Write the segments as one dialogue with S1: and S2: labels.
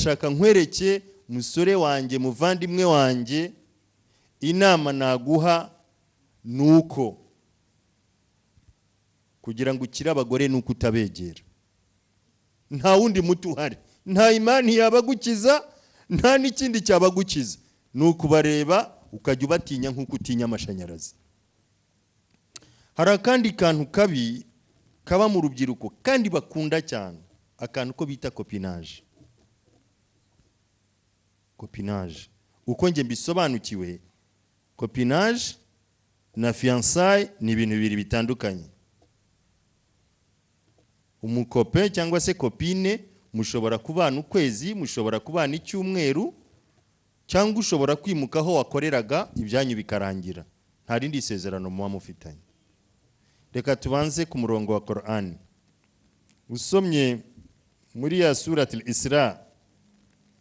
S1: ndashaka nkwereke musore wanjye, muvandimwe wanjye, inama naguha nuko kugira ngo ukire abagore nuko utabegera. Nta wundi muti uhari, nta imani yabagukiza, nta n'ikindi cyabagukiza, nuko bareba ukajya ubatinya nk'uko utinya amashanyarazi. Hari akandi kantu kabi kaba mu rubyiruko kandi bakunda cyane, akantu ko bita copinage. Copinage uko nge mbisobanukiwe, copinage na fiançailles ni ibintu bibiri bitandukanye. Umukope cyangwa se copine mushobora kubana ukwezi, mushobora kubana icyumweru, cyangwa ushobora kwimuka aho wakoreraga ibyanyu bikarangira, nta rindi sezerano muba mufitanye. Reka tubanze ku murongo wa Qur'an. Usomye muri ya surat al-Isra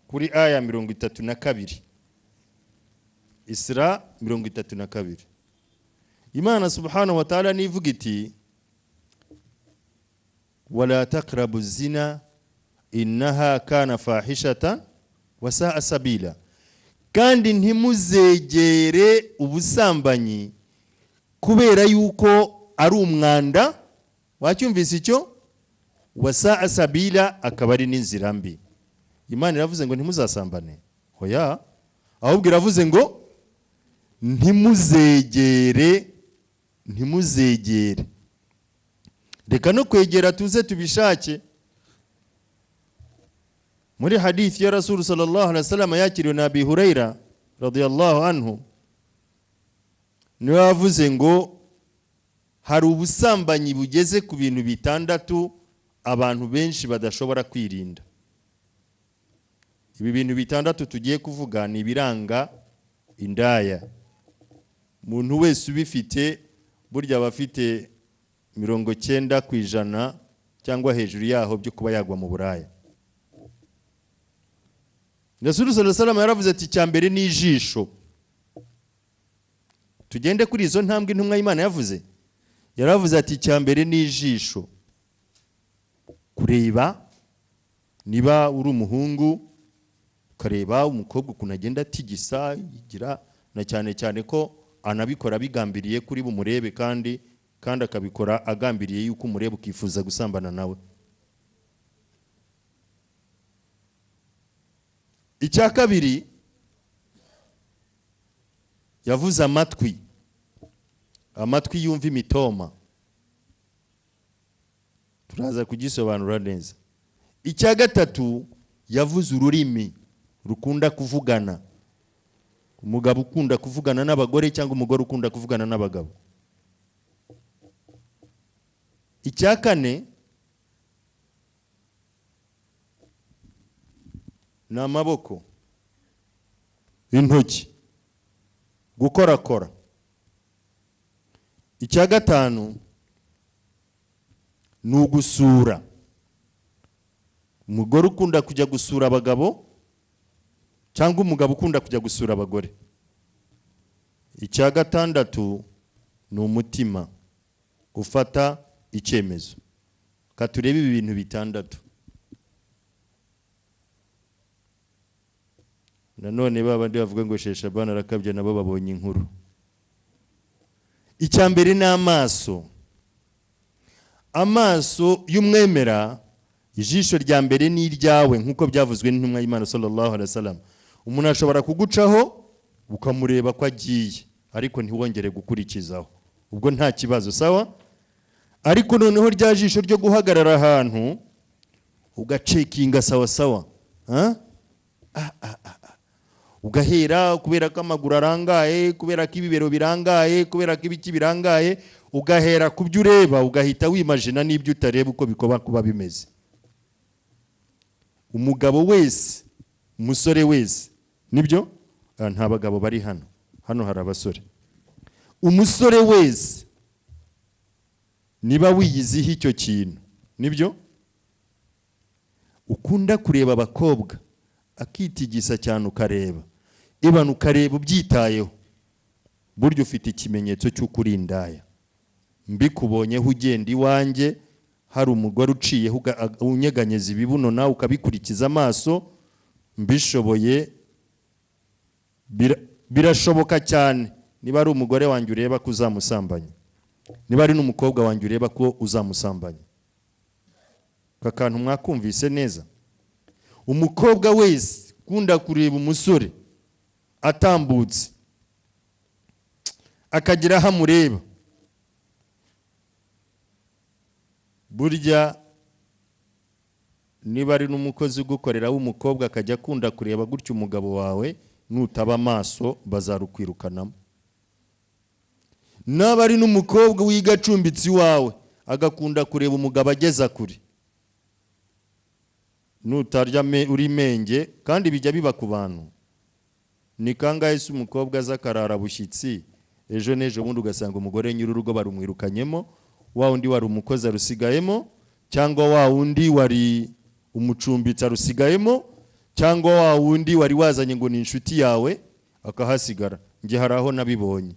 S1: kuri aya 32, Isra 32, Imana subhanahu wa ta'ala nivuga iti wala taqrabu zina innaha kana fahishatan wa sa'a sabila, kandi ntimuzegere ubusambanyi kubera yuko ari umwanda. Wacyumvise icyo? Wa sa'a sabila, akaba ari n'inzira mbi. Imana iravuze ngo ntimuzasambane, hoya, ahubwo iravuze ngo ntimuzegere. Reka no kwegera tuze tubishake. Muri hadith ya Rasul sallallahu alaihi wasallam yakiriwe na Abi Huraira radiyallahu anhu, niwe yavuze ngo hari ubusambanyi bugeze ku bintu bitandatu abantu benshi badashobora kwirinda. Ibi bintu bitandatu tugiye kuvuga ni biranga indaya. Umuntu wese ubifite burya abafite 90% cyangwa hejuru yaho byo kuba yagwa mu buraya. Rasul sallallahu alaihi wasallam yaravuze ati cyambere ni ijisho. Tugende kuri izo ntambwe intumwa y'Imana yavuze. Yaravuze ati cyambere ni ijisho. Kureba, niba uri umuhungu ukareba umukobwa kunagenda atigisa yigira, na cyane cyane ko anabikora bigambiriye kuri bumurebe kandi akabikora agambiriye yuko umurebe ukifuza gusambana nawe. Icya kabiri yavuze amatwi yumva imitoma, turaza kugisobanura neza. Icya gatatu yavuze ururimi rukunda kuvugana, umugabo ukunda kuvugana n'abagore cyangwa umugore ukunda kuvugana n'abagabo. Icya kane ni amaboko, intoki, gukorakora. Icya gatanu ni ugusura, umugore ukunda kujya gusura abagabo cyangwa umugabo ukunda kujya gusura abagore. Icya gatandatu ni umutima, gufata icyemezo. Katurebe ibi bintu bitandatu. Nanone babandi bavuga ngo shesha bana rakabye nabo babonye inkuru. Icya mbere ni amaso. Amaso y'umwemera, ijisho rya mbere ni iryawe nkuko byavuzwe n'intumwa y'Imana sallallahu alaihi wasallam. Umuntu ashobora kugucaho ukamureba ko agiye ariko ntiwongere gukurikizaho, ubwo nta kibazo, sawa. Ariko noneho rya jisho ryo guhagarara ahantu ugacekinga sawa sawa, ugahera kubera ko amaguru arangaye, kubera ko ibibero birangaye, kubera ko ibiki birangaye, ugahera kubyo ureba ugahita wimagina n'ibyo utareba uko bikoba kuba bimeze. Umugabo wese, umusore wese, nibyo nta bagabo bari hano hari abasore. Umusore wese niba wiyiziho icyo kintu, nibyo ukunda kureba abakobwa akitigisa cyane ukareba, ibana ukareba ubyitayeho, buryo ufite ikimenyetso cy'ukuri indaya. Mbikubonyeho ugenda iwanjye hari umugore uciye unyeganyeza ibibuno nawe ukabikurikiza amaso, mbishoboye birashoboka cyane niba ari umugore wanjye ureba ko uzamusambanya, niba ari n'umukobwa wanjye ureba ko uzamusambanya. Kakantu mwakumvise neza. Umukobwa wese kunda kureba umusore atambutse akagira aho amureba, burya niba ari n'umukozi ugukorera w'umukobwa akajya akunda kureba gutyo umugabo wawe, nutaba amaso bazarukwirukanamo. Naba ari n'umukobwa wiga acumbitsi wawe agakunda kureba umugabo ageza kure, nutarya uri menge, kandi bijya biba ku bantu. Ni kangahe se umukobwa azakarara bushyitsi, ejo nejo bundi ugasanga umugore nyururugo barumwirukanyemo, wa undi wari umukozi arusigayemo, cyangwa wa undi wari umucumbitsi arusigayemo, cyangwa wa undi wari wazanye ngo ni inshuti yawe akahasigara. Nge haraho nabibonye.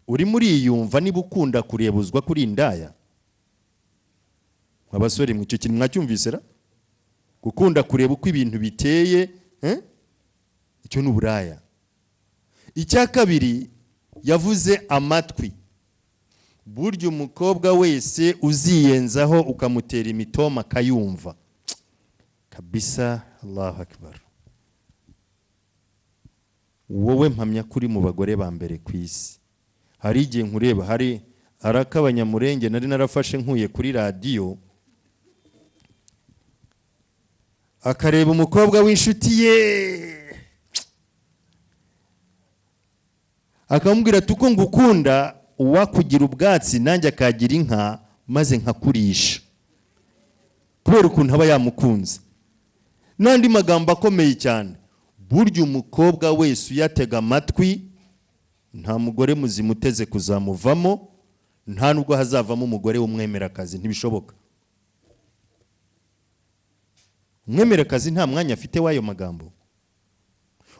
S1: Uri muri yumva niba ukunda kurebuzwa kuri indaya? Abasore mwicyo kintu mwacyumvise ra? Gukunda kureba uko ibintu biteye, icyo ni uburaya. Icya kabiri yavuze amatwi. Burya umukobwa wese uziyenzaho ukamutera imitoma akayumva kabisa. Allahu akbar. Wowe mpamya kuri mu bagore ba mbere ku isi. Hari igihe nkureba, hari arakabanyamurenge nari narafashe nkuye kuri radio, akareba umukobwa w'inshuti ye akamubwira tuko ngukunda, uwakugira ubwatsi nanjye akagira inka maze nkakurisha, kubera ukuntu aba yamukunze. N'andi magambo akomeye cyane. Burya umukobwa wese uyatega amatwi nta mugore muzima uteze kuzamuvamo, nta nubwo hazavamo umugore w'umwemerakazi, ntibishoboka. Umwemerakazi nta mwanya afite w'ayo magambo.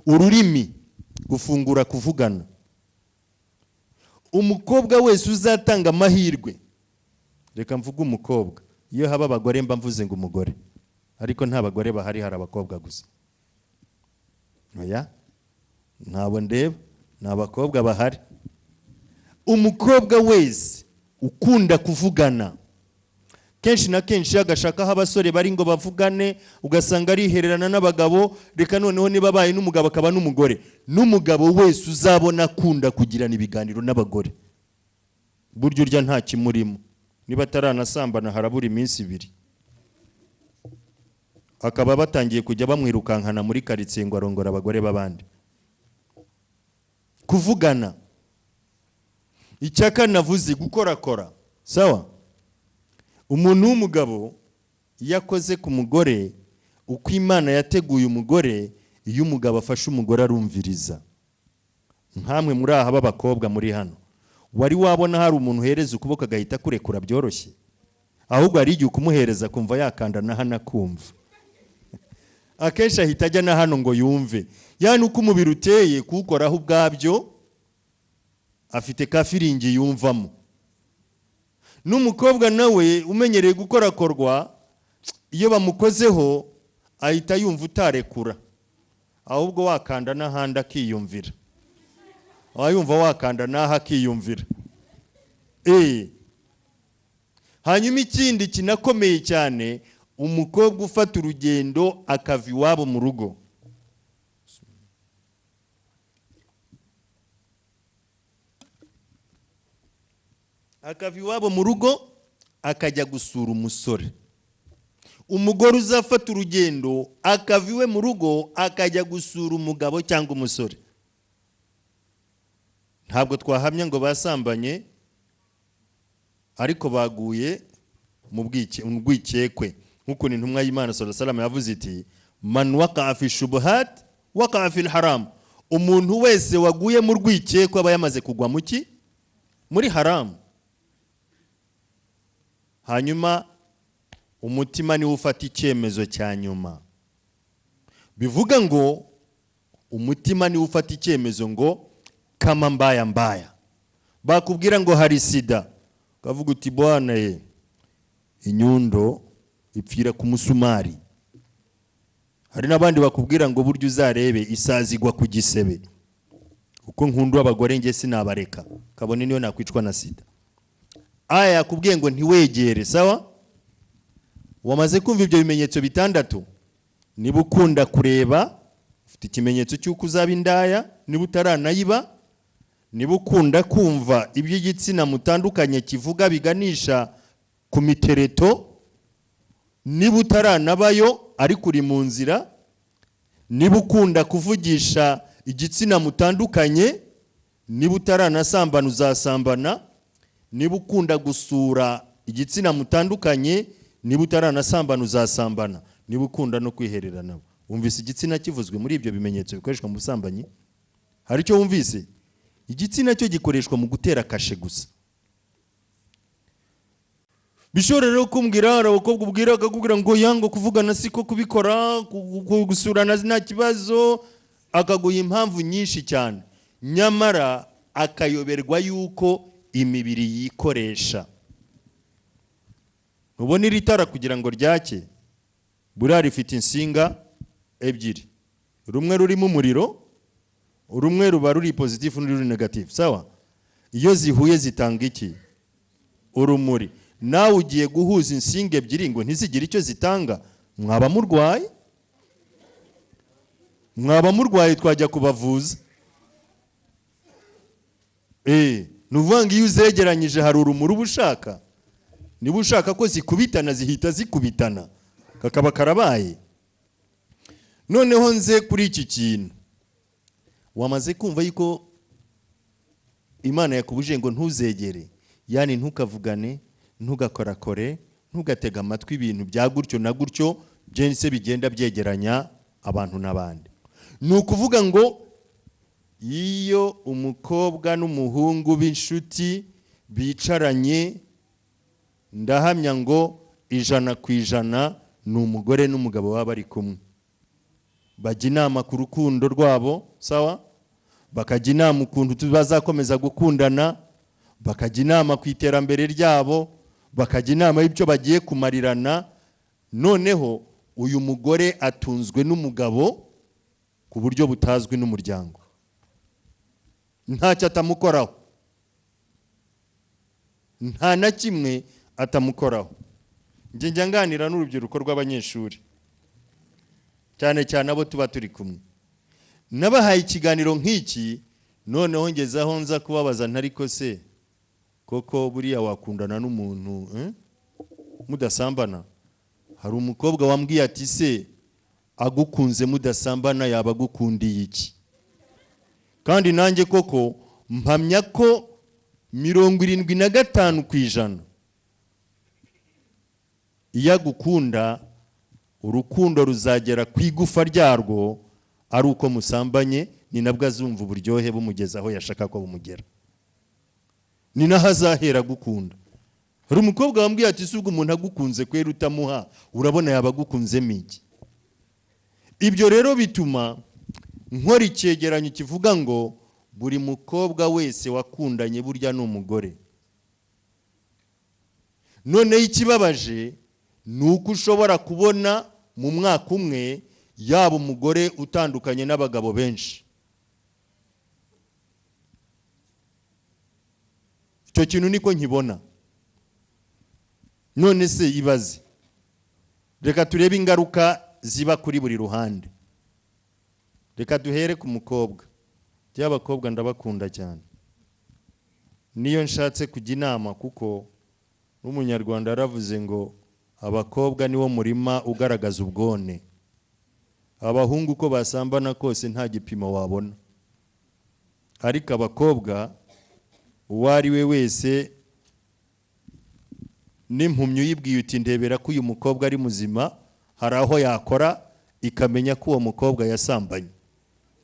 S1: Ururimi gufungura kuvugana. Umukobwa wese uzatanga amahirwe, reka mvuge umukobwa, iyo haba abagore mba mvuze ngo umugore, ariko nta bagore bahari, hari abakobwa gusa. Oya, ntabo ndeba, ni abakobwa bahari. Umukobwa wese ukunda kuvugana, kenshi na kenshi agashakaho abasore bari ngo bavugane, ugasanga arihererana n'abagabo, reka noneho niba baye n'umugabo akaba n'umugore. N'umugabo wese uzabona akunda kugirana ibiganiro n'abagore, buryo urya nta kimurimo. Niba ataranasambana harabura iminsi 2, akaba batangiye kujya bamwirukankana muri karitsiye ngo arongora abagore b'abandi. Kuvugana. Icyaka navuze gukorakora. Sawa? Umuntu w'umugabo yakoze ku mugore uko Imana yateguye umugore, iyo umugabo afashe umugore arumviriza. Nkamwe muri aha b'abakobwa muri hano, wari wabona hari umuntu uhereza ukuboko agahita kurekura byoroshye? Ahubwo ari igihe kumuhereza kumva yakanda na hano kumva. Akenshi ahita ajya na hano ngo yumve. Yani uko umubiri uteye kuwukoraho ubwabyo, afite kafiringi yumvamo. N'umukobwa nawe umenyereye gukorakorwa, iyo bamukozeho ahita yumva utarekura, ahubwo wakanda n'ahandi akiyumvira. Wayumva wakanda n'aho akiyumvira. Hanyuma ikindi kinakomeye cyane, umukobwa ufata urugendo akava iwabo mu rugo. Akava iwabo mu rugo akajya gusura umusore. Umugore uzafata urugendo akava iwe mu rugo akajya gusura umugabo cyangwa umusore, ntabwo twahamya ngo basambanye, ariko baguye mu bwikekwe. Nkuko intumwa y'Imana sallallahu alaihi wasallam yavuze iti, man waqa'a fi shubuhat waqa'a fil haram. Umuntu wese waguye mu rwikekwe aba yamaze kugwa mu ki? Muri haram. Hanyuma umutima ni ufata icyemezo cya nyuma. Bivuga ngo umutima ni ufata icyemezo ngo kama mbaya. Bakubwira ngo hari sida, ukavuga uti bwana inyundo ipfira ku musumari. Hari n'abandi bakubwira ngo buryo uzarebe isazigwa ku gisebe. Uko nkunda abagore nge sinabareka, kabone niyo nakwicwa na sida. Aya yakubwiye ngo ntiwegere, sawa? Wamaze kumva ibyo bimenyetso bitandatu. Niba ukunda kureba, ufite ikimenyetso cy'uko uzaba indaya, niba utaranayiba, niba ukunda kumva iby'igitsina mutandukanye kivuga biganisha ku mitereto, niba utaranabayo ariko uri mu nzira, niba ukunda kuvugisha igitsina mutandukanye, niba utaranasambana uzasambana, niba ukunda gusura igitsina mutandukanye, niba utaranasambana uzasambana, niba ukunda no kwihererana. Wumvise igitsina kivuzwe muri ibyo bimenyetso bikoreshwa mu busambanyi? Hari icyo wumvise? Igitsina cyo gikoreshwa mu gutera kashe gusa. Bishobora rero kumbwira abakobwa ubwira akakubwira ngo yango kuvugana siko kubikora, gusurana nta kibazo, akaguha impamvu nyinshi cyane, nyamara akayoberwa yuko imibiri yikoresha. Ubona iri tara kugira ngo ryake, buriya rifite insinga ebyiri, rumwe rurimo umuriro, urumwe ruba ruri positive n'undi ruri negative, sawa? Iyo zihuye zitanga iki? Urumuri. Nawe ugiye guhuza insinga ebyiri ngo ntizigire icyo zitanga, mwaba murwaye? Mwaba murwaye twajya kubavuza. Nuvanga iyo uzegeranyije hari urumuri uba ushaka. Niba ushaka ko zikubitana zihita zikubitana, kakaba karabaye. Noneho nze kuri iki kintu, wamaze kumva yuko Imana yakubuje ngo ntuzegere, yani ntukavugane, ntugakorakore, ntugatega amatwi ibintu bya gutyo na gutyo byense bigenda byegeranya abantu n'abandi. Ni ukuvuga ngo iyo umukobwa n'umuhungu b'inshuti bicaranye, ndahamya ngo 100% ni umugore n'umugabo baba bari kumwe. Bajya inama ku rukundo rwabo, sawa? Bakajya inama ukuntu bazakomeza gukundana, bakajya inama ku iterambere ryabo, bakajya inama y'ibyo bagiye kumarirana. Noneho uyu mugore atunzwe n'umugabo ku buryo butazwi n'umuryango, ntacyo atamukoraho, nta na kimwe atamukoraho. Njye nganira n'urubyiruko rw'abanyeshuri, cyane cyane abo tuba turi kumwe, nabahaye ikiganiro nk'iki, noneho ngezaho nza kubabaza ntariko se koko buriya wakundana n'umuntu mudasambana? Hari umukobwa wambwiye ati se agukunze mudasambana yaba agukundiye iki? Kandi nanjye koko mpamya ko 75% iyo agukunda, urukundo ruzagera ku igufa ryarwo, ari uko musambanye, ni nabwo azumva uburyohe bumugeza aho yashaka ko bumugera, ni naho azahera gukunda. Hari umukobwa wambwiye ati se ubwo umuntu agukunze kwera utamuha, urabona yaba agukunzemo iki? Ibyo rero bituma nkora icyegeranyo kivuga ngo buri mukobwa wese wakundanye burya ni umugore. None ikibabaje ni uko ushobora kubona mu mwaka umwe yaba umugore utandukanye n'abagabo benshi. Icyo kintu niko nkibona. None se ibaze, reka turebe ingaruka ziba kuri buri ruhande. Reka duhere ku mukobwa. By'abakobwa ndabakunda cyane, niyo nshatse kujya inama, kuko n'umunyarwanda yaravuze ngo abakobwa niwo murima ugaragaza ubwone. Abahungu uko basambana kose nta gipimo wabona, ariko abakobwa uwo ari we wese n'impumyi uyibwiye uti ndebera ko uyu mukobwa ari muzima, hari aho yakora ikamenya ko uwo mukobwa yasambanye.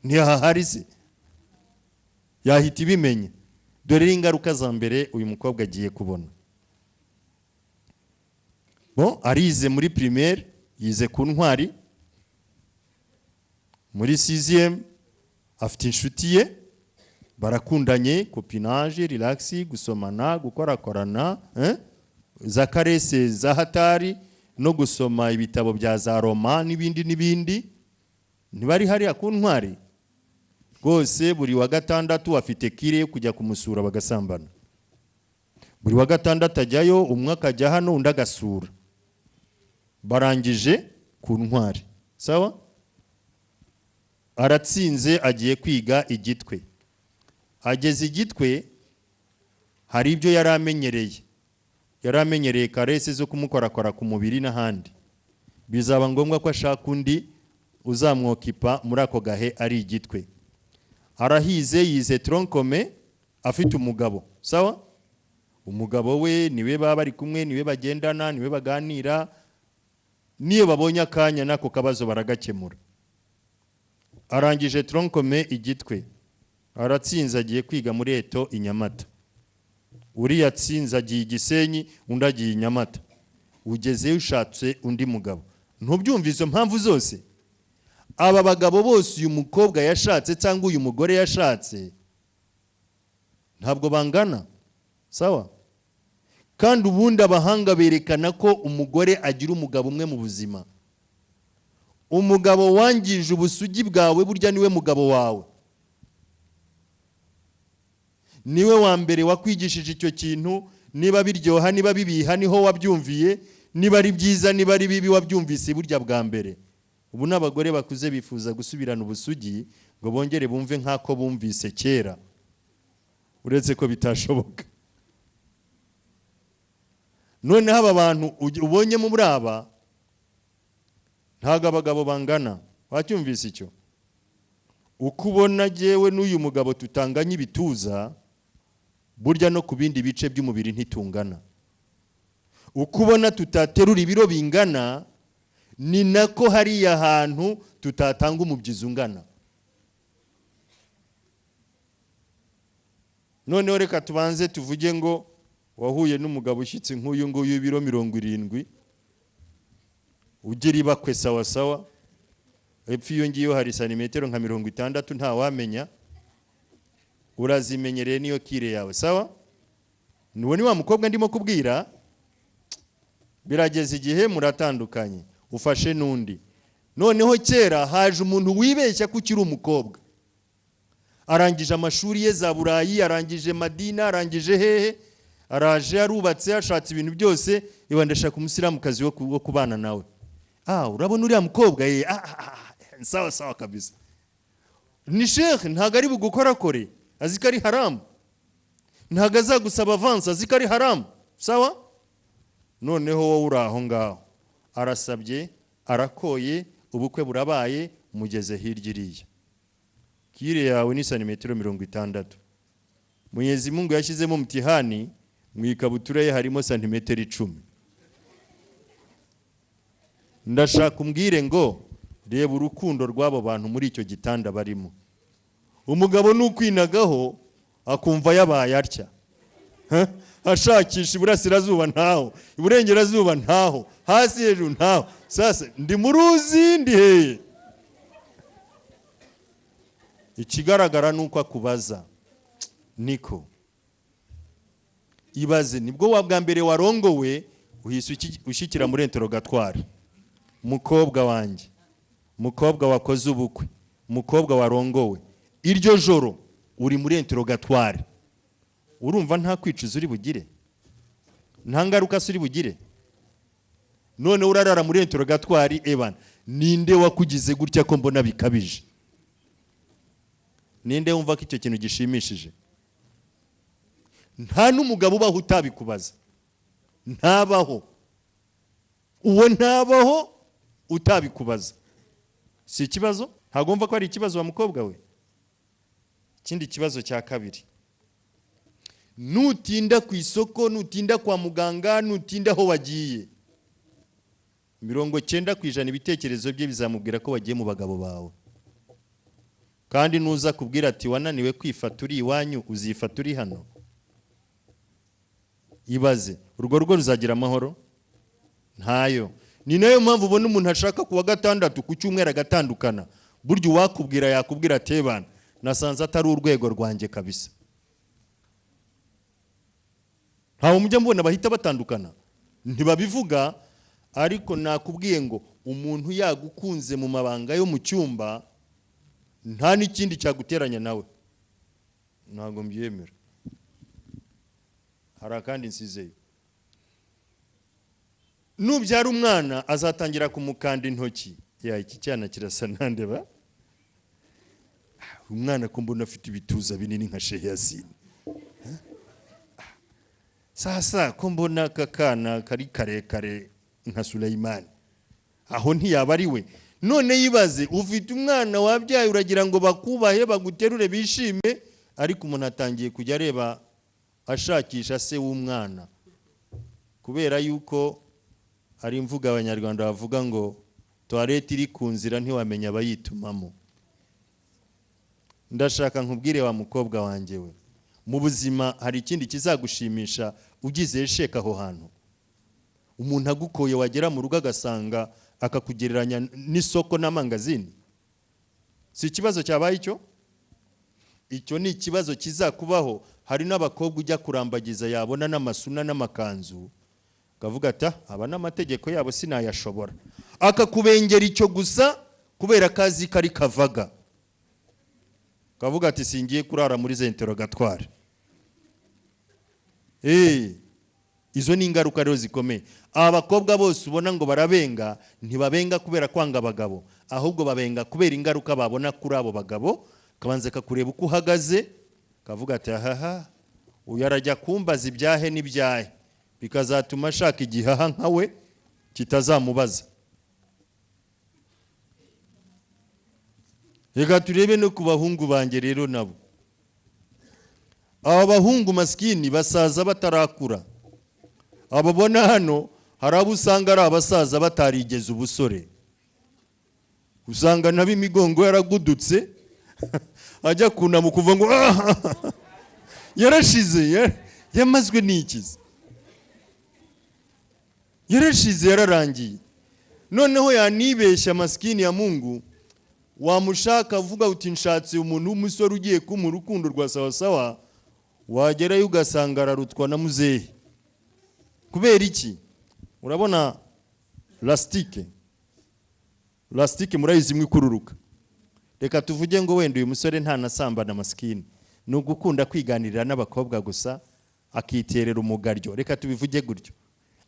S1: Ntihahari se yahita ibimenya. Dore ingaruka za mbere uyu mukobwa agiye kubona. Arize muri primaire, yize ku Ntwari, muri 6e afite inshuti ye, barakundanye, copinage, relax, gusomana, gukorakorana, za karese za hatari, no gusoma ibitabo bya za Roma n'ibindi ntibari hariya ku Ntwari rwose buri wa gatandatu afite kire yo kujya kumusura bagasambana. Buri wa gatandatu ajyayo, umwe akajya hano undi agasura, barangije ku Ntwari. Sawa, aratsinze agiye kwiga Igitwe. Ageze Igitwe hari ibyo yaramenyereye karese zo kumukorakora ku mubiri n'ahandi. Bizaba ngombwa ko ashaka undi uzamwokipa muri ako gahe ari Igitwe. Arahize, yize tronkome, afite umugabo. Sawa, umugabo we niwe baba bari kumwe, niwe bagendana, niwe baganira, niyo babonye akanya nako kabazo baragakemura. Arangije tronkome Igitwe, aratsinze agiye kwiga muri Eto i Nyamata. Uriya atsinze agiye Gisenyi, undi agiye Nyamata. Ugezeyo ushatse undi mugabo. Ntubyumva izo mpamvu zose? Aba bagabo bose uyu mukobwa yashatse cyangwa uyu mugore yashatse ntabwo bangana. Sawa, kandi ubundi abahanga berekana ko umugore agira umugabo umwe mu buzima. Umugabo wangije ubusugi bwawe burya niwe mugabo wawe, niwe wa mbere wakwigishije icyo kintu. Niba biryoha, niba bibiha, niho wabyumviye. Niba ari byiza, niba ari bibi, wabyumvise burya bwa mbere. Ubu n'abagore bakuze bifuza gusubirana ubusugi ngo bongere bumve nk'ako bumvise kera, uretse ko bitashoboka. Noneho aba bantu ubonye muri aba ntago abagabo bangana. Wacyumvise icyo? Uko ubona jewe n'uyu mugabo tutanganye ibituza, burya no ku bindi bice by'umubiri ntitungana. Uko ubona tutaterura ibiro bingana, ni nako hariya hantu tutatanga umubyizi ungana. Noneho reka tubanze tuvuge ngo wahuye n'umugabo ushyitse nk'uyu nguyu ibiro 70, ugira ibakwe sawa sawa, epfo iyo ngiyo hari santimetero nka 60 nta wamenya, urazimenyereye niyo kire yawe. Sawa, nuwo ni wa mukobwa ndimo kubwira. Birageze igihe muratandukanye, ufashe nundi. Noneho kera haje umuntu wibeshya ko ukiri umukobwa, arangije amashuri ye za Burayi, arangije Madina, arangije hehe, araje arubatse, ashatse ibintu byose, iba ndashaka umusiramukazi wo kubana nawe. Urabona uriya mukobwa ye, sawa sawa kabisa. Ni sheikh, ntago ari bugukora kore, aziko ari haramu. Ntago azagusaba avance, aziko ari haramu. Sawa, noneho wowe uraho ngaho, arasabye, arakoye, ubukwe burabaye, mugeze hirya iriya. Kire yawe ni santimetero 60. Mwenyezi Mungu yashyizemo mtihani, mu ikabutura ye harimo santimetero 10. Ndashaka umbwire ngo reba urukundo rw'abo bantu muri icyo gitanda barimo. Umugabo n'ukwinagaho akumva yabaye atya, ashakisha iburasirazuba ntaho, iburengerazuba ntaho, hasi hejuru ntaho. Sasa ndi muruzi ndi heye. Ikigaragara nuko akubaza niko ibaze. Nibwo wabwa mbere warongowe uhise ushyikira muri interrogatoire. Mukobwa wanjye, mukobwa wakoze ubukwe, mukobwa warongowe, iryo joro uri muri interrogatoire. Urumva nta kwicuza uri bugire, nta ngaruka uri bugire. None urarara muri interrogatoire, ebana ninde wakugize gutya ko mbona bikabije? Ninde wumva ko icyo kintu gishimishije? Nta n'umugabo ubaho utabikubaza, ntabaho. Uwo ntabaho utabikubaza. Si ikibazo? Ntagomba ko ari ikibazo wa mukobwa we. Ikindi kibazo cya kabiri, nutinda ku isoko, nutinda kwa muganga, nutinda aho wagiye, 90% ibitekerezo bye bizamubwira ko wagiye mu bagabo bawe. Kandi nuza kubwira ati wananiwe kwifata uri iwanyu, uzifata uri hano. Ibaze, urwo rugo ruzagira amahoro? Ntayo. Ni nayo mpamvu ubona umuntu ashaka kuwa gatandatu ku cyumweru agatandukana. Burya uwakubwira yakubwira ati bana nasanze atari urwego rwanjye kabisa. Ntawe mujya mbona bahita batandukana, ntibabivuga ariko nakubwiye ngo umuntu yagukunze mu mabanga yo mu cyumba nta n'ikindi cyaguteranya nawe, ntabwo mbyemera. Hari akandi nsizeyo, nubyara umwana azatangira kumukanda intoki. Iki cyana kirasa nandeba, umwana ko mbona afite ibituza binini nka Sheikh Yasin. Sasa ko mbona kakana kari karekare nka Sulaiman, aho ntiyaba ari we. None yibaze, ufite umwana wabyaye uragira ngo bakubahe baguterure bishime, ariko umuntu atangiye kujya areba ashakisha se w'umwana, kubera yuko hari imvuga abanyarwanda bavuga ngo toilette iri ku nzira ntiwamenya abayitumamo. Ndashaka nkubwire wa mukobwa wanjye we, mu buzima hari ikindi kizagushimisha ugize sheka aho hantu. Umuntu agukoye wagera mu rugo agasanga akakugereranya n'isoko n'amangazini, si ikibazo cyabaye icyo? Icyo ni ikibazo kizakubaho. Hari n'abakobwa ujya kurambagiza yabona n'amasuna n'amakanzu kavuga ati aba n'amategeko yabo sinayashobora, akakubengera icyo gusa kubera kazi kari kavaga, kavuga ati singiye kurara muri interrogatoire. Izo ni ingaruka rero zikomeye. Abakobwa bose ubona ngo barabenga, ntibabenga kubera kwanga abagabo, ahubwo babenga kubera ingaruka babona kuri abo bagabo. Kabanza kakureba uko uhagaze, kavuga ati ahaha uyu arajya kumbaza ibyahe n'ibyahe, bikazatuma ashaka igihaha nkawe kitazamubaza. Reka turebe no ku bahungu banjye rero nabo. Aba bahungu maskini basaza batarakura. Ababona hano hari abo usanga ari abasaza batarigeze ubusore, usanga nabi imigongo yaragudutse ajya kunama kuva ngo yarashize, yamazwe n'ikizi, yarashize, yararangiye. Noneho yanibeshya maskini ya Mungu, wamushaka avuga uti nshatse umuntu w'umusore ugiye kuma urukundo rwa sawa sawa, wagerayo ugasanga ararutwa na muzehe. Kubera iki? Urabona lastike murayizi mwikururuka. Reka tuvuge ngo wenda uyu musore nta nasambana maskini, ni ugukunda kwiganirira n'abakobwa gusa akiterera umugaryo. Reka tubivuge gutyo.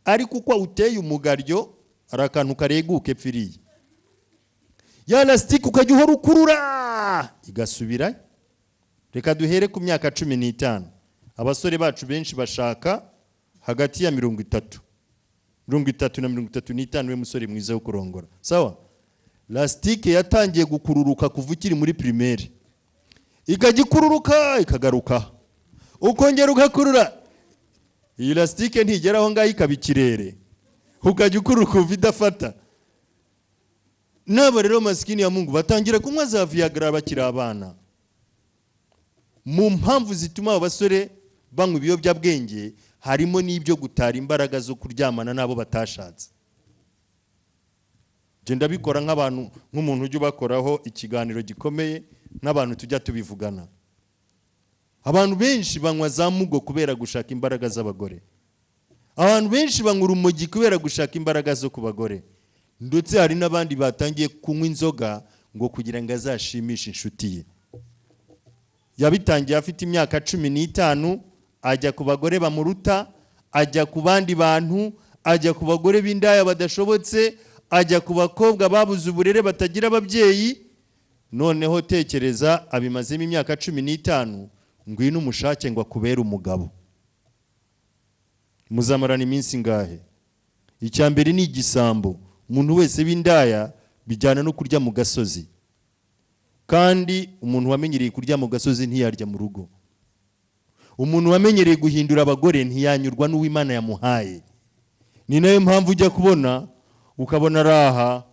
S1: Ariko uko uteye umugaryo ari akantu kareguke pfiriye, ya lastike ukajya uhora ukurura igasubira. Reka duhere ku myaka 15. Abasore bacu benshi bashaka hagati ya 30 na 35 we musore mwiza wo kurongora. Sawa? Lastike yatangiye gukururuka kuva ukiri muri primaire, ikagikururuka ikagaruka, ukongera ugakurura. Iyi lastike ntigeraho ngaho ikaba ikirere, ukajya ukururuka vidafata. Nabo rero maskini ya Mungu batangira kunywa za Viagra bakiri abana. Mu mpamvu zituma abasore banywa ibiyobyabwenge harimo n'ibyo gutara imbaraga zo kuryamana nabo batashatse. Genda bikora nk'abantu, nk'umuntu ujye bakoraho ikiganiro gikomeye n'abantu tujya tubivugana. Abantu benshi banywa za mugo kubera gushaka imbaraga z'abagore. Abantu benshi banywa urumogi kubera gushaka imbaraga zo ku bagore. Ndetse hari n'abandi batangiye kunywa inzoga ngo kugira ngo azashimishe inshuti ye. Yabitangiye afite imyaka 15, ajya ku bagore bamuruta, ajya ku bandi bantu, ajya ku bagore b'indaya badashobotse, ajya ku bakobwa babuze uburere batagira ababyeyi. Noneho tekereza abimazemo imyaka 15, ngwino umushake ngo akubere umugabo. Muzamarana iminsi ngahe? Icyambere ni igisambo. Umuntu wese b'indaya bijyana no kurya mu gasozi, kandi umuntu wamenyereye kurya mu gasozi ntiyarya mu rugo. Umuntu wamenyereye guhindura abagore ntiyanyurwa n'uw'Imana yamuhaye. Ni nayo mpamvu ujya kubona ukabona raha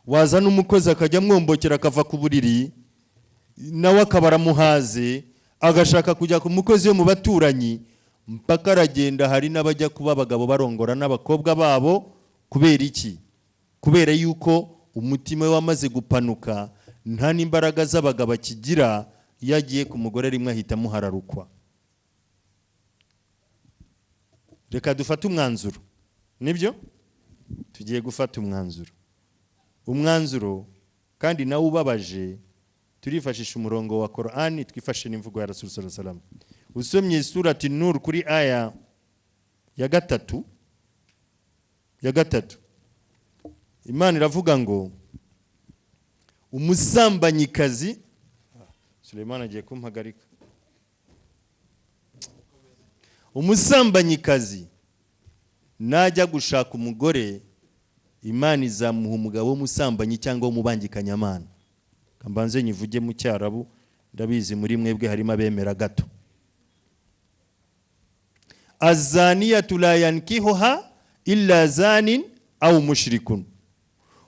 S1: wazana umukozi akajya mwombokera akava ku buriri, nawe akabara muhaze agashaka kujya ku mukozi yo mu baturanyi, mpaka aragenda. Hari n'abajya kuba abagabo barongora n'abakobwa babo. Kubera iki? Kubera yuko umutima we wamaze gupanuka, nta n'imbaraga z'abagabo akigira. Yagiye ku mugore rimwe ahita muhararukwa. Reka dufate umwanzuro, nibyo? tugiye gufata umwanzuro kandi nawe ubabaje. Turifashisha umurongo wa Qur'ani, twifashe n'imvugo ya Rasul sallallahu alaihi wasallam. Usomye surati Nur kuri aya ya gatatu, Imana iravuga ngo umusambanyikazi, Suleiman agiye kumpagarika, umusambanyikazi najya gushaka umugore, Imana izamuha umugabo w'umusambanyi cyangwa w'umubangikanyamana. Kambanze nyivuge mu Cyarabu, ndabizi muri mwebwe harimo abemera gato. Azaniyatu la yankihuha illa zanin aw mushrikun,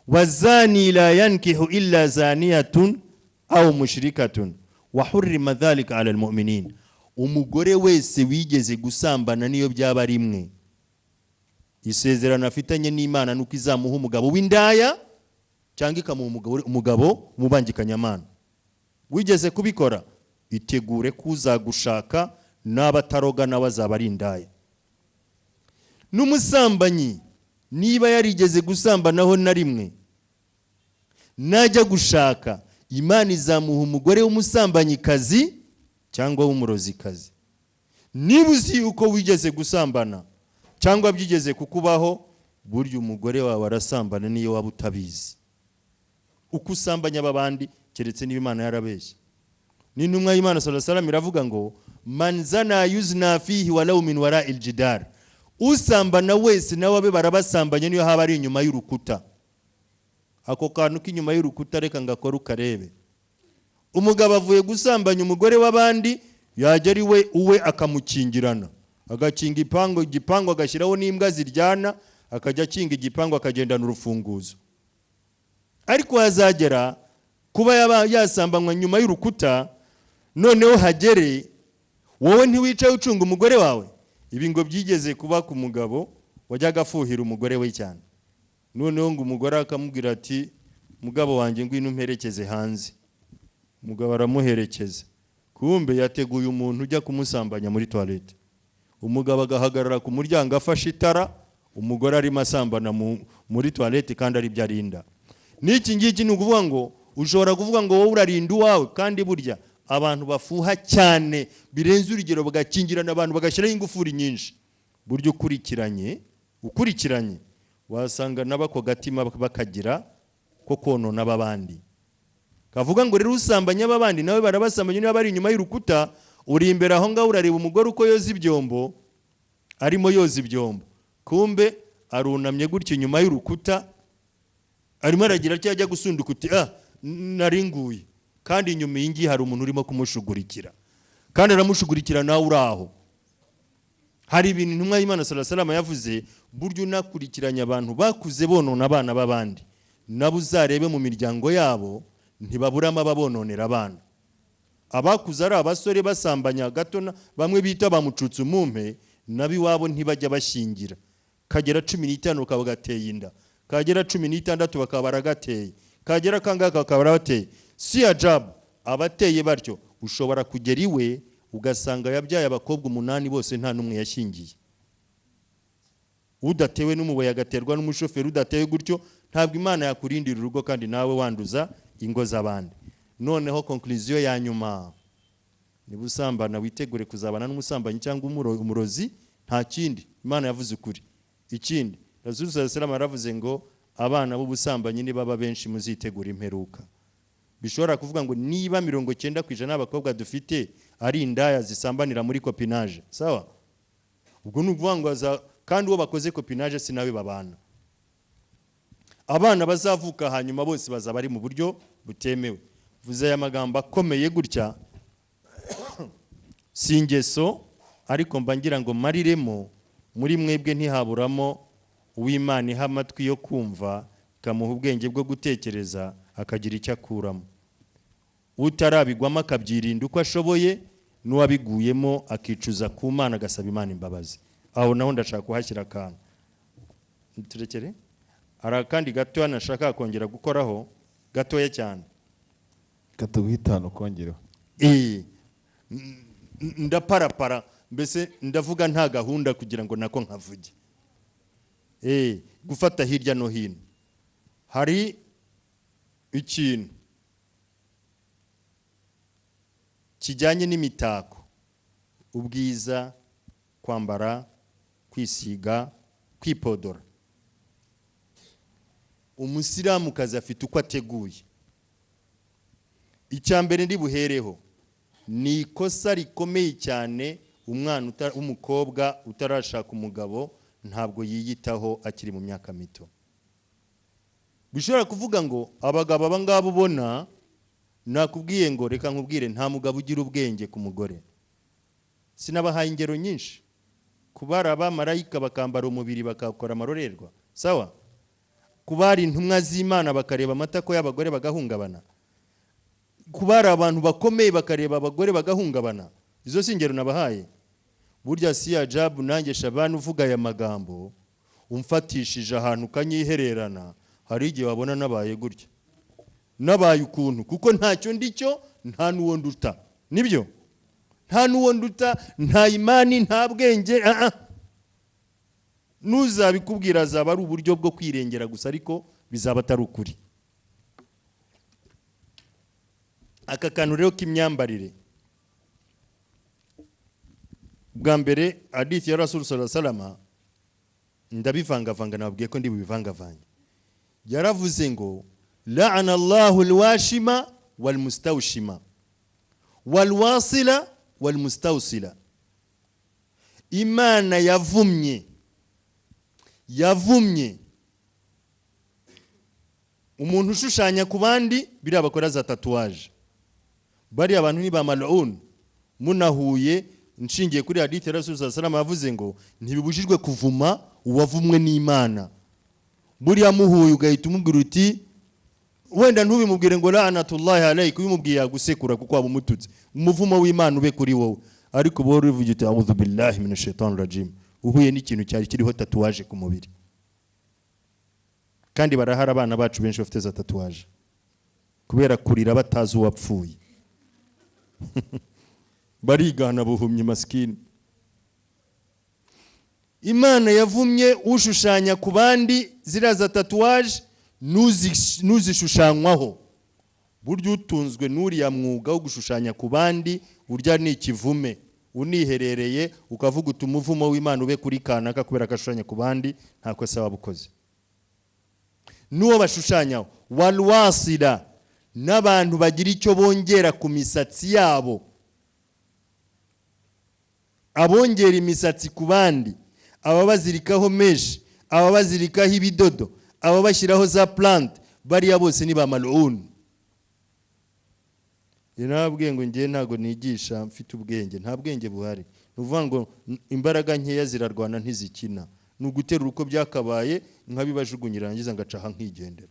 S1: wazani la yankihu illa zaniyatun aw mushrikatun, wa hurrima dhalika ala almu'minin. Umugore wese wigeze gusambana niyo byaba rimwe, isezerano afitanye n'Imana nuko izamuha umugabo w'indaya cyangwa ikamuha umugabo mubangikanyamana. Wigeze kubikora, itegure kuzagushaka, n'abataroga n'abazaba ari indaya. N'umusambanyi niba yarigeze gusambanaho na rimwe, najya gushaka, Imana izamuha umugore w'umusambanyikazi cyangwa w'umurozikazi. Niba uzi uko wigeze gusambana cyangwa byigeze kukubaho, burya umugore wawe arasambana niyo waba utabizi. Uko usambanya abandi keretse niba Imana yarabeshye. N'intumwa y'Imana sallallahu alaihi wasallam iravuga ngo man zana yuzna fihi walau min wara'il jidar, usambana wese nawe abe barabasambanye niyo haba ari inyuma y'urukuta. Ako kantu k'inyuma y'urukuta reka ngakora ukarebe. Umugabo avuye gusambanya umugore w'abandi, yajya ari we uwe akamukingirana, agakinga igipango agashyiraho n'imbwa ziryana, akajya akinga igipango akagendana urufunguzo. Ariko hazagera kuba yasambanywa nyuma y'urukuta, noneho hagere wowe ntiwicaye ucunga umugore wawe. Ibi ngo byigeze kuba ku mugabo wajyaga afuhira umugore we cyane. Noneho ngo umugore akamubwira ati mugabo wanjye ngwino umperekeze hanze. Umugabo aramuherekeza, kumbe yateguye umuntu ujya kumusambanya muri toilette. Umugabo agahagarara ku muryango afashe itara, umugore arimo asambana muri toilette kandi ari byo arinda. N'iki ngiki ni ukuvuga ngo ushobora kuvuga ngo wowe urarinda uwawe, kandi burya abantu bafuha cyane birenze urugero bagakingirana abantu bagashyiraho ingufuri nyinshi. Buryo ukurikiranye wasanga nabako gatima bakagira ko konona abandi. Kavuga ngo rero usambanya abandi nawe barabasambanya niba bari inyuma y'urukuta, uri imbere aho ngaho urareba umugore uko yoza ibyombo, arimo yoza ibyombo, kumbe arunamye gutyo inyuma y'urukuta, arimo aragira ati ajya gusunduka uti naringuye, kandi inyuma y'ingi hari umuntu urimo kumushugurikira, kandi aramushugurikira nawe uraho. Hari ibintu intumwa y'Imana sallallahu alaihi wasallam yavuze, buryo unakurikiranya abantu bakuze bonona abana b'abandi, nabo uzarebe mu miryango yabo ntibaburamo ababononera abana. Abakuze ari abasore basambanya gatona, bamwe bita bamucutse umumpe, nabi wabo ntibajya bashingira. Kagera 15 ukaba gateye inda, kagera 16 bakaba baragateye, kagera kangaka bakaba barabateye. Si ajabu abateye batyo ushobora kugera iwe ugasanga yabyaye abakobwa 8 bose nta numwe yashingiye. Udatewe n'umuboya agaterwa n'umushoferi, udatewe gutyo ntabwo Imana yakurindira urugo kandi nawe wanduza ingo z'abandi. Noneho conclusion ya nyuma, niba usambana witegure kuzabana n'umusambanyi cyangwa umurozi, nta kindi. Imana yavuze ukuri. Ikindi Rasul sallallahu alaihi wasallam aravuze ngo abana b'ubusambanyi ni baba benshi muzitegura imperuka. Bishobora kuvuga ngo niba 90% abakobwa dufite ari indaya zisambanira muri copinage, sawa? Ubwo nuvuga ngo kandi uwo bakoze copinage sinawe babana. Abana bazavuka hanyuma bose bazaba ari mu buryo butemewe. Vuze aya magambo akomeye gutya singeso, ariko mbangira ngo mariremo muri mwebwe ntihaburamo uw'Imana iha amatwi yo kumva, kamuha ubwenge bwo gutekereza, akagira icyo akuramo. Utarabigwamo akabyirinda uko ashoboye, n'uwabiguyemo akicuza ku Mana agasaba Imana imbabazi. Aho naho ndashaka kuhashyira akantu. Turekere ara kandi gato nashaka kongera gukoraho gatoya cyane.
S2: Gato guhitano kongeraho.
S1: Ndaparapara mbese ndavuga nta gahunda kugira ngo nako nkavuge. gufata hirya no hino. Hari ikintu kijyanye n'imitako, ubwiza, kwambara, kwisiga, kwipodora. Umusiramu kazi afite uko ateguye. Icyambere ndi buhereho ni ikosa rikomeye cyane, umwana w'umukobwa utarashaka umugabo ntabwo yiyitaho akiri mu myaka mito. Bishobora kuvuga ngo abagabo abangabo ubona, nakubwiye ngo reka nkubwire, nta mugabo ugira ubwenge ku mugore. Sinabahaye ingero nyinshi. Kubara abamarayika bakambara umubiri bakakora amarorerwa, sawa? Kubara intumwa z'Imana bakareba amatako y'abagore bagahungabana. Kubara abantu bakomeye bakareba abagore bagahungabana. Izo si ingero nabahaye. Burya si ajabu nanjye Shabani uvuga aya magambo umfatishije ahantu kanyihererana, hari igihe wabona nabaye gutya. Nabaye ukuntu kuko ntacyo ndicyo, nta nuwo nduta. Nibyo? Nta nuwo nduta, nta imani, nta bwenge. Nuzabikubwira azaba ari uburyo bwo kwirengera gusa, ariko bizaba atari ukuri. Aka kantu rero k'imyambarire, bwa mbere hadithi ya Rasul sallallahu alaihi wasallam ndabivangavanga, nabwiye ko ndi bubivangavanye. Yaravuze ngo la'ana Allahu alwashima walmustawshima walwasila walmustawsila. Imana yavumye umuntu ushushanya ku bandi, biriya bakora za tatuwaje. Bari abantu ni ba mal'un. Munahuye nshingiye kuri hadithi ya Rasul sallallahu alaihi wasallam yavuze ngo ntibibujijwe kuvuma uwavumwe n'Imana. Buriya muhuye ugahita umubwira uti, wenda ntubimubwire ngo la'natullahi alayka, ubimubwiye yagusekura kuko waba umututse. Umuvumo w'Imana ube kuri wowe. Ariko bo rivuga uti a'udhu billahi minash shaitani rajim, uhuye n'ikintu cyari kiriho tatuwaje ku mubiri. Kandi barahara abana bacu benshi bafite za tatuwaje kubera kurira batazi uwapfuye. Barigana buhumye maskini. Imana yavumye ushushanya ku bandi, ziraza tatuwaje nuzishushanywaho. Buryo utunzwe n'uriya mwuga wo gushushanya ku bandi, urya ni ikivume. Uniherereye ukavuga uti umuvumo w'Imana ube kuri kanaka kubera akashushanya ku bandi, nta kosa wabukoze. Nuwo bashushanyaho walwasila, n'abantu bagira icyo bongera ku misatsi yabo. Abongera imisatsi ku bandi, aba bazirikaho meshi, aba bazirikaho ibidodo, aba bashyiraho za plant, bariya bose ni ba mal'un. Nabwiye ngo ngiye ntago nigisha mfite ubwenge, nta bwenge buhari. Nuvuga ngo imbaraga nkeya zirarwana ntizikina. Nuguterura uko byakabaye nkabibajugunyira ngiza ngacaha nkigendera.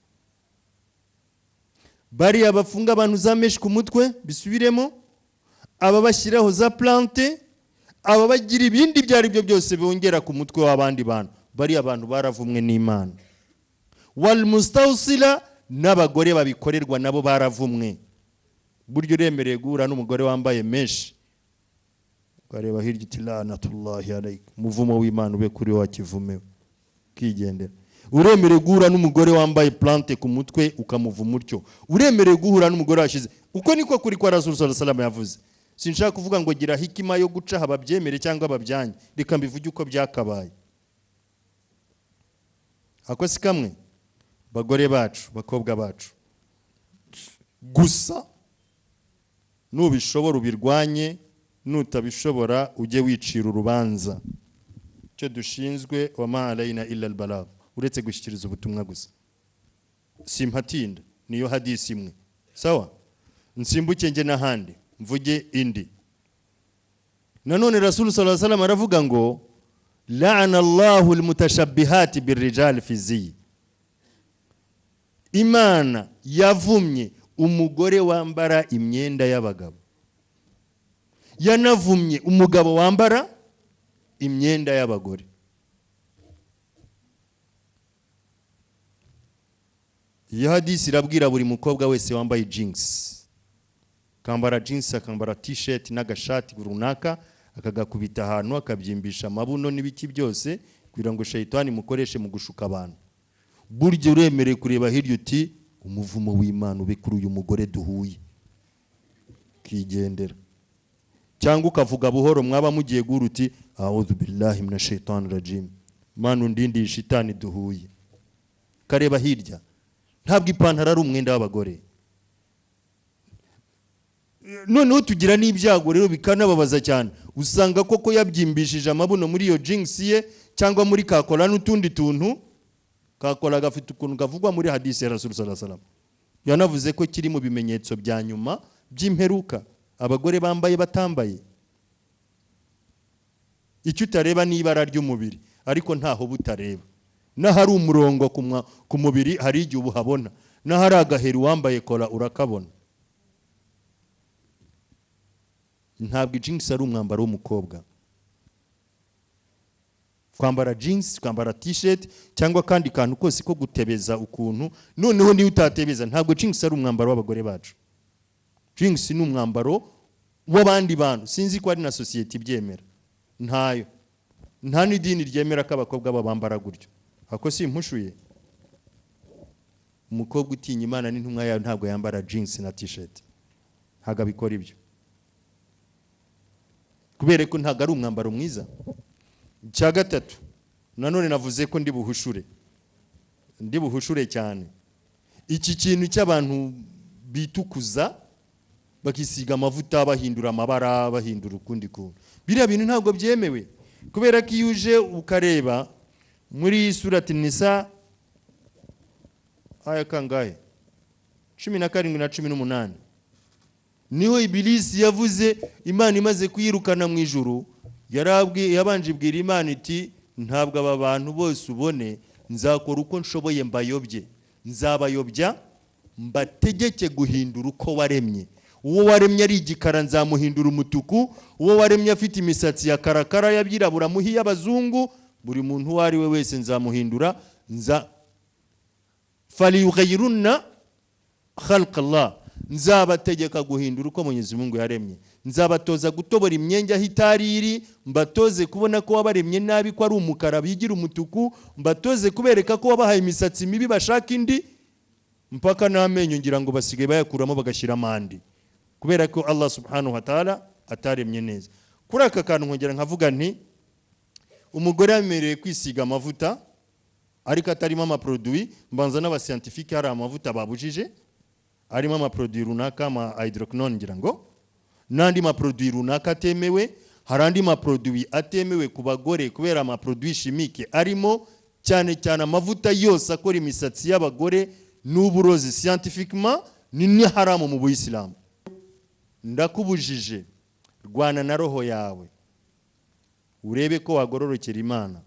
S1: Bariya bafunga abantu za meshi ku mutwe bisubiremo, aba bashyiraho za plante, aba bagira ibindi byari byo byose bongera ku mutwe w'abandi bantu. Bariya abantu baravumwe n'Imana. Wal mustawsila, n'abagore babikorerwa nabo baravumwe. Buryo uremereye guhura n'umugore wambaye meshi, ukareba hirya uti la'natullahi alayka, umuvumo w'Imana ube kuri wowe kivumewe, kigendera. Uremereye guhura n'umugore wambaye plante ku mutwe ukamuvuma utyo. Uremereye guhura n'umugore washize. Uko niko kuri kwa Rasul sallallahu alaihi wasallam yavuze. Sinshaka kuvuga ngo gira hikima yo guca ababyemere cyangwa ababyanye, reka mbivuge uko byakabaye. Ako si kamwe bagore bacu, bakobwa bacu. Gusa nubishobora ubirwanye, nutabishobora ujye wicira urubanza. Cyo dushinzwe wa ma alayna illa albalagh, uretse gushyikiriza ubutumwa gusa. Simpatinda niyo hadisi imwe, sawa? Nsimbuke nge n'ahandi mvuge indi. Nanone Rasul sallallahu alaihi wasallam aravuga ngo la'ana Allahu almutashabbihati birrijal fi zi. Imana yavumye umugore wambara imyenda y'abagabo, yanavumye umugabo wambara imyenda y'abagore. Iyi hadisi irabwira buri mukobwa wese wambaye jeans, kambara jeans, akambara t-shirt n'agashati runaka, akagakubita ahantu akabyimbisha amabuno n'ibiki byose kugira ngo shayitani mukoreshe mu gushuka abantu. Burya uremereye kureba hirya uti umuvumo w'Imana ube kuri uyu mugore duhuye, kigendera. Cyangwa ukavuga buhoro mwaba mugiye guhura uti a'udhu billahi minash shaitani rajim, Mana undindi shitani duhuye. Kareba hirya. Ntabwo ipantaro ari umwenda w'abagore. Noneho tugira n'ibyago rero bikanababaza cyane, usanga koko yabyimbishije amabuno muri iyo jinx ye cyangwa muri kakora n'utundi tuntu. Kakora gafite ukuntu gavugwa muri hadisi ya Rasul sallallahu alaihi wasallam, yanavuze ko kiri mu bimenyetso bya nyuma by'imperuka, abagore bambaye batambaye. Icyo utareba ni ibara ry'umubiri, ariko ntaho butareba. N'ahari umurongo ku mubiri hari igihe ubuhabona, n'ahari agaheru wambaye kora urakabona. Ntabwo jeans ari umwambaro w'umukobwa. Kwambara jeans, kwambara t-shirt cyangwa kandi kantu kose ko gutebeza ukuntu, noneho niyo utatebeza, ntabwo jeans ari umwambaro w'abagore bacu. Jeans ni umwambaro w'abandi bantu, sinzi ko ari na society ibyemera. Ntayo. Nta n'idini ryemera ko abakobwa babambara gutyo. Hako si impushuye. Umukobwa utinya Imana n'intumwa yayo ntabwo yambara jeans na t-shirt. Ntabwo abikora ibyo. Kubera ko ntabwo ari umwambaro mwiza. Cya gatatu, nanone navuze ko ndi buhushure cyane. Iki kintu cy'abantu bitukuza bakisiga amavuta, bahindura amabara, bahindura ukundi kuntu, biriya bintu ntabwo byemewe. Kubera ko iyo uje ukareba muri surati Nisa aya kangahe 17 na 18, niho Ibilisi yavuze Imana imaze kuyirukana mu ijuru, yabanje ibwira Imana iti ntabwo aba bantu bose ubone, nzakora uko nshoboye mbayobye, nzabayobya mbategeke guhindura uko waremye. Uwo waremye ari igikara nzamuhindura umutuku, uwo waremye afite imisatsi ya karakara yabyirabura muhi y'abazungu, buri muntu wari we wese nzamuhindura. Faliyughayyirunna khalqallah, nzabategeka guhindura uko Mwenyezi Mungu yaremye. Nzabatoza gutobora imyenge aho itari iri, mbatoze kubona ko wabaremye nabi ko ari umukara bigira umutuku, mbatoze kubereka ko wabahaye imisatsi mibi bashaka indi, mpaka n'amenyo ngira ngo basigaye bayakuramo bagashyira amandi, kubera ko Allah subhanahu wa ta'ala ataremye neza. Kuri aka kantu nkongera nkavuga nti umugore yamereye kwisiga amavuta ariko atarimo amaproduit, mbanza n'abascientifique hari amavuta babujije arimo amaproduit runaka, ama hydroquinone ngira ngo, n'andi maproduit runaka atemewe. Hari andi maproduit atemewe ku bagore kubera amaproduit chimique arimo, cyane cyane amavuta yose akora imisatsi y'abagore n'uburozi scientifiquement ni haramu mu Buyisilamu. Ndakubujije, rwana na roho yawe urebe ko wagororokera Imana.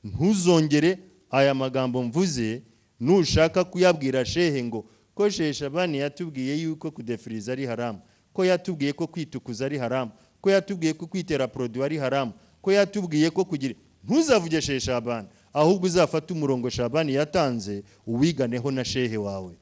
S1: Ntuzongere aya magambo mvuze nushaka kuyabwira shehe ngo ko Sheikh Shabani yatubwiye yuko kudefriza ari haramu, ko yatubwiye ko kwitukuza ari haramu, ko yatubwiye ko kwitera produit ari haramu, ko yatubwiye ko kugira. Ntuzavuge Sheikh Shabani, ahubwo uzafata umurongo Shabani yatanze uwiganeho na shehe wawe.